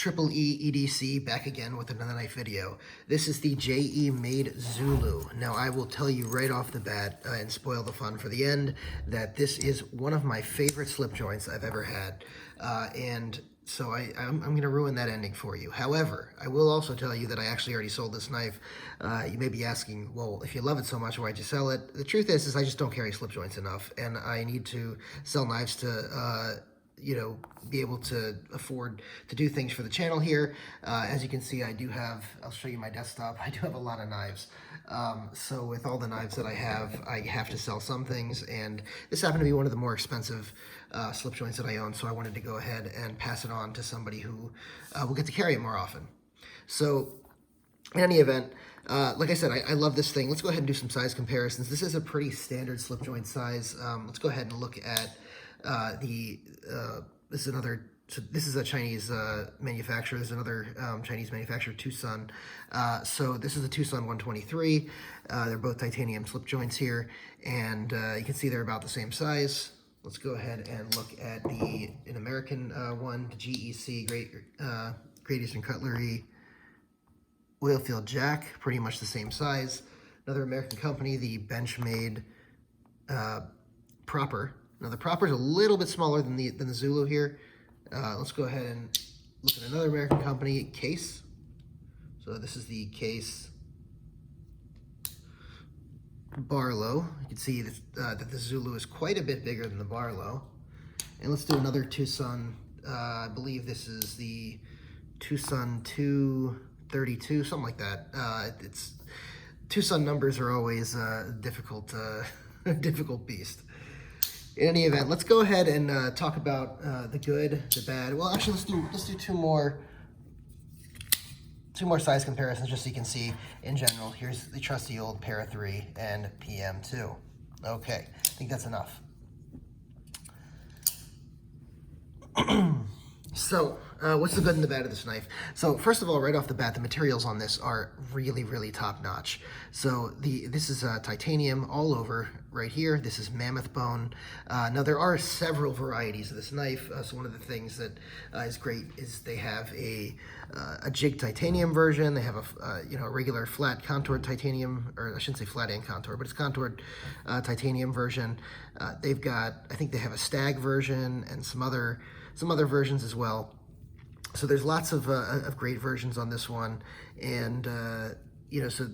Triple E EDC back again with another knife video. This is the JE Made Zulu. Now I will tell you right off the bat and spoil the fun for the end that this is one of my favorite slip joints I've ever had. And so I'm going to ruin that ending for you. However, I will also tell you that I actually already sold this knife. You may be asking, well, if you love it so much, why'd you sell it? The truth is I just don't carry slip joints enough, and I need to sell knives to you know, be able to afford to do things for the channel here. As you can see, I do have, I'll show you my desktop, I do have a lot of knives. So with all the knives that I have to sell some things, and this happened to be one of the more expensive slip joints that I own, so I wanted to go ahead and pass it on to somebody who will get to carry it more often. So in any event, like I said, I love this thing. Let's go ahead and do some size comparisons. This is a pretty standard slip joint size. Let's go ahead and look at this is another, so this is a Chinese manufacturer. There's another Chinese manufacturer, Tucson. So this is a Tucson 123. They're both titanium slip joints here, and you can see they're about the same size. Let's go ahead and look at an American one, the GEC, Great Eastern Cutlery Oilfield Jack, pretty much the same size. Another American company, the Benchmade Proper. Now the Proper is a little bit smaller than the Zulu here. Let's go ahead and look at another American company, Case. So this is the Case Barlow. You can see that the Zulu is quite a bit bigger than the Barlow. And let's do another Tucson. I believe this is the Tucson 232, something like that. It's Tucson numbers are always a difficult beast. In any event, let's go ahead and talk about the good, the bad. Well, actually, let's do two more size comparisons just so you can see in general. Here's the trusty old Para 3 and PM2. Okay, I think that's enough. So, what's the good and the bad of this knife? So, first of all, right off the bat, the materials on this are really, really top-notch. So, this is titanium all over right here. This is mammoth bone. Now, there are several varieties of this knife. So, one of the things that is great is they have a jig titanium version. They have a regular flat contoured titanium, or I shouldn't say flat and contour, but it's contoured titanium version. They've got, I think they have a stag version and some other versions as well. So there's lots of great versions on this one, and so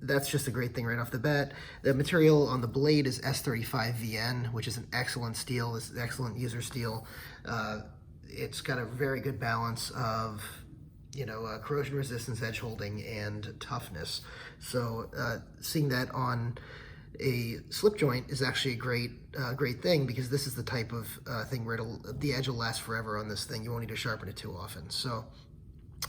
that's just a great thing right off the bat. The material on the blade is S35VN, which is an excellent steel. It's an excellent user steel. It's got a very good balance of corrosion resistance, edge holding, and toughness. So seeing that on a slip joint is actually a great thing, because this is the type of thing where the edge will last forever on this thing. You won't need to sharpen it too often. So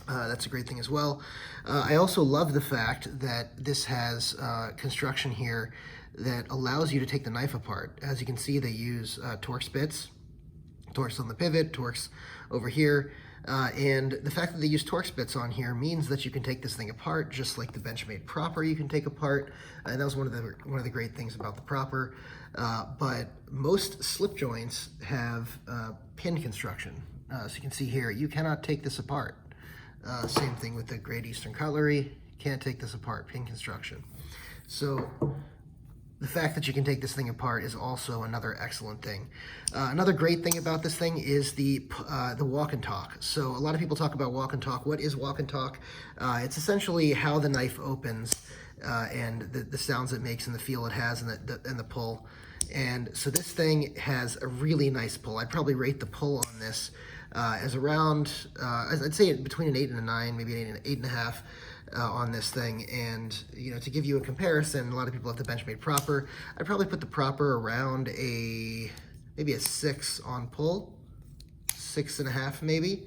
that's a great thing as well. I also love the fact that this has construction here that allows you to take the knife apart. As you can see, they use Torx bits, Torx on the pivot, Torx over here. And the fact that they use Torx bits on here means that you can take this thing apart, just like the Benchmade Proper you can take apart. And that was one of the great things about the Proper. But most slip joints have pin construction. So you can see here, you cannot take this apart. Same thing with the Great Eastern Cutlery. Can't take this apart, pin construction. So the fact that you can take this thing apart is also another excellent thing. Another great thing about this thing is the walk and talk. So a lot of people talk about walk and talk. What is walk and talk? It's essentially how the knife opens and the sounds it makes and the feel it has and the pull. And so this thing has a really nice pull. I'd probably rate the pull on this as around, I'd say between an 8 and a 9, maybe an 8.5. On this thing. And to give you a comparison, a lot of people have the Benchmade Proper. I'd probably put the Proper around maybe a 6 on pull, 6.5 maybe,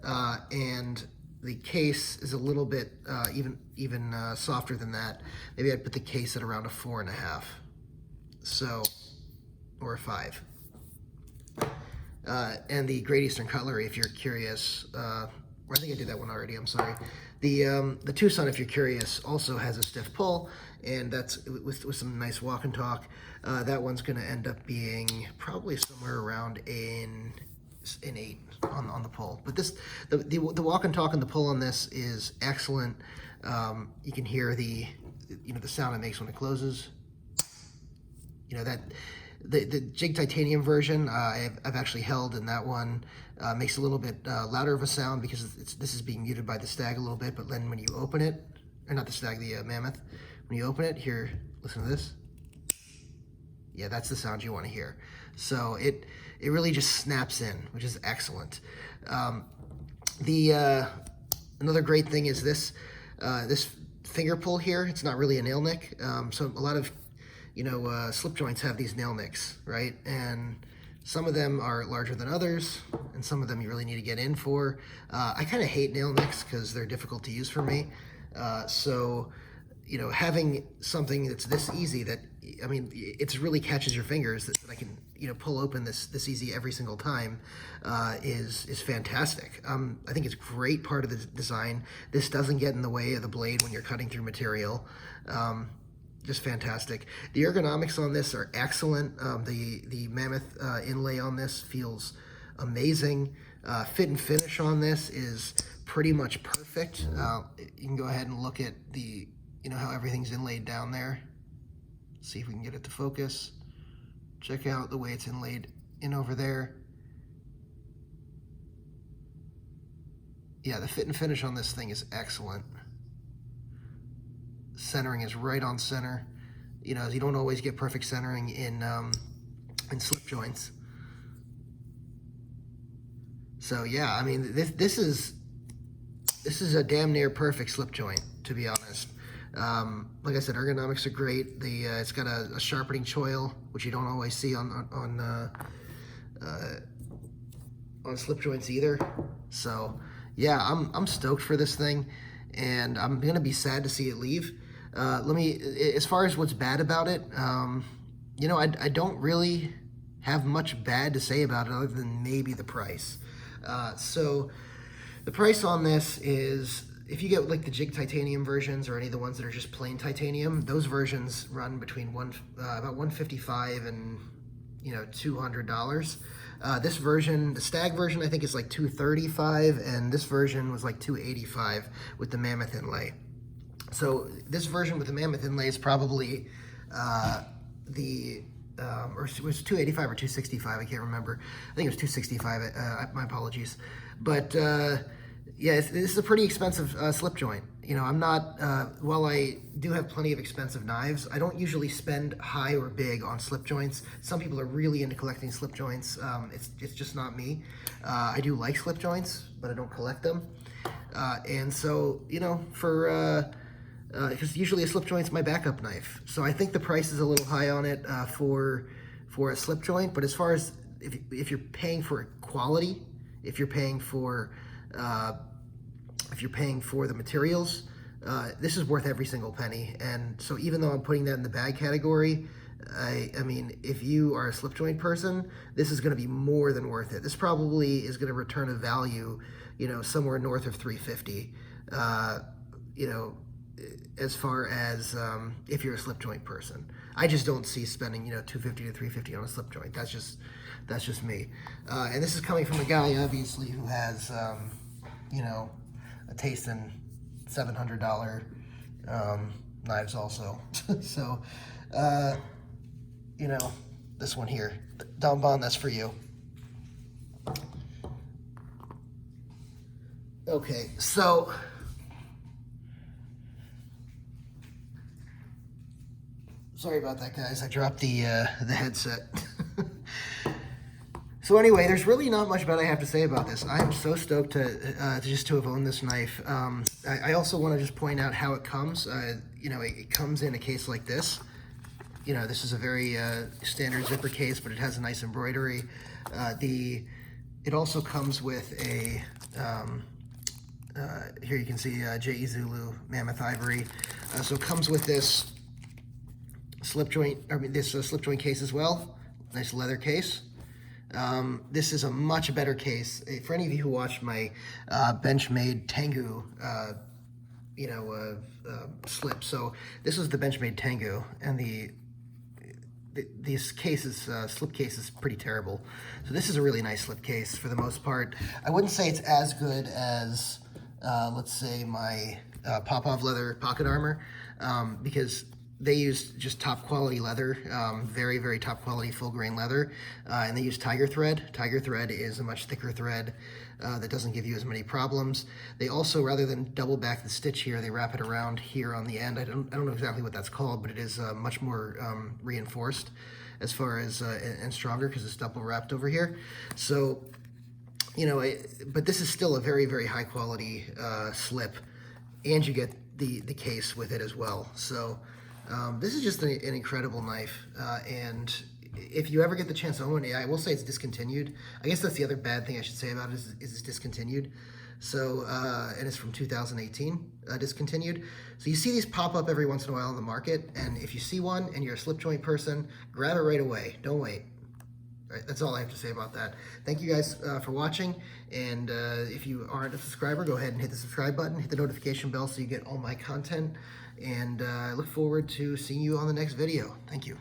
and the Case is a little bit even softer than that. Maybe I'd put the Case at around a 4.5, so, or a 5. And the Great Eastern Cutlery, if you're curious, I think I did that one already, I'm sorry. The Tucson, if you're curious, also has a stiff pull, and that's with some nice walk and talk. That one's going to end up being probably somewhere around a innate on the pull. But this, the walk and talk and the pull on this is excellent. You can hear the sound it makes when it closes. That the jig titanium version I've actually held, and that one makes a little bit louder of a sound because this is being muted by the stag a little bit. But then when you open it, or not the stag, the mammoth, when you open it, here, listen to this. Yeah, that's the sound you want to hear. So it really just snaps in, which is excellent. Another great thing is this finger pull here. It's not really a nail nick. So a lot of slip joints have these nail nicks, right? And some of them are larger than others, and some of them you really need to get in for. I kind of hate nail nicks because they're difficult to use for me. So having something that's this easy, that, I mean, it really catches your fingers, that I can, pull open this easy every single time, is fantastic. I think it's a great part of the design. This doesn't get in the way of the blade when you're cutting through material. Just fantastic. The ergonomics on this are excellent. The Mammoth inlay on this feels amazing. Fit and finish on this is pretty much perfect. You can go ahead and look at the how everything's inlaid down there. See if we can get it to focus. Check out the way it's inlaid in over there. Yeah, the fit and finish on this thing is excellent. Centering is right on center. You don't always get perfect centering in slip joints. So yeah, I mean, this is a damn near perfect slip joint, to be honest. Like I said, ergonomics are great. It's got a sharpening choil, which you don't always see on slip joints either. So yeah, I'm stoked for this thing, and I'm gonna be sad to see it leave. As far as what's bad about it, I don't really have much bad to say about it other than maybe the price. So the price on this is, if you get like the jig titanium versions or any of the ones that are just plain titanium, those versions run between about $155 and $200. This version, the stag version, I think is like $235, and this version was like $285 with the Mammoth inlay. So this version with the Mammoth inlay is probably or it was $285 or $265, I can't remember. I think it was $265. My apologies, but yeah, this is a pretty expensive slip joint. I'm not, while I do have plenty of expensive knives, I don't usually spend high or big on slip joints. Some people are really into collecting slip joints. It's just not me. I do like slip joints, but I don't collect them. And so, because usually a slip joint's my backup knife. So I think the price is a little high on it for a slip joint. But as far as if you're paying for quality, if you're paying for the materials, this is worth every single penny. And so even though I'm putting that in the bag category, I mean, if you are a slip joint person, this is going to be more than worth it. This probably is going to return a value, somewhere north of $350, as far as if you're a slip joint person. I just don't see spending, $250 to $350 on a slip joint. That's just me. And this is coming from a guy, obviously, who has, a taste in $700 knives also. So, this one here, Don Bond, that's for you. Okay, so sorry about that, guys. I dropped the headset. So anyway, there's really not much about I have to say about this. I am so stoked to have owned this knife. I also want to just point out how it comes. It comes in a case like this. This is a very standard zipper case, but it has a nice embroidery. It also comes with a here you can see JE Zulu Mammoth Ivory. So it comes with this slip joint case as well. Nice leather case. This is a much better case. For any of you who watched my Benchmade Tengu, slip. So this is the Benchmade Tengu, and this case is, slip case is pretty terrible. So this is a really nice slip case for the most part. I wouldn't say it's as good as, let's say, my Popov leather pocket armor, because they use just top quality leather, very, very top quality full grain leather, and they use tiger thread. Tiger thread is a much thicker thread that doesn't give you as many problems. They also, rather than double back the stitch here, they wrap it around here on the end. I don't know exactly what that's called, but it is much more reinforced as far as, and stronger because it's double wrapped over here. So, you know, but this is still a very, very high quality slip, and you get the case with it as well. So this is just an incredible knife, and if you ever get the chance to own it, I will say it's discontinued. I guess that's the other bad thing I should say about it is it's discontinued. So, and it's from 2018, discontinued. So you see these pop up every once in a while on the market, and if you see one and you're a slip joint person, grab it right away. Don't wait. All right, that's all I have to say about that. Thank you guys for watching, and if you aren't a subscriber, go ahead and hit the subscribe button, hit the notification bell so you get all my content, and I look forward to seeing you on the next video. Thank you.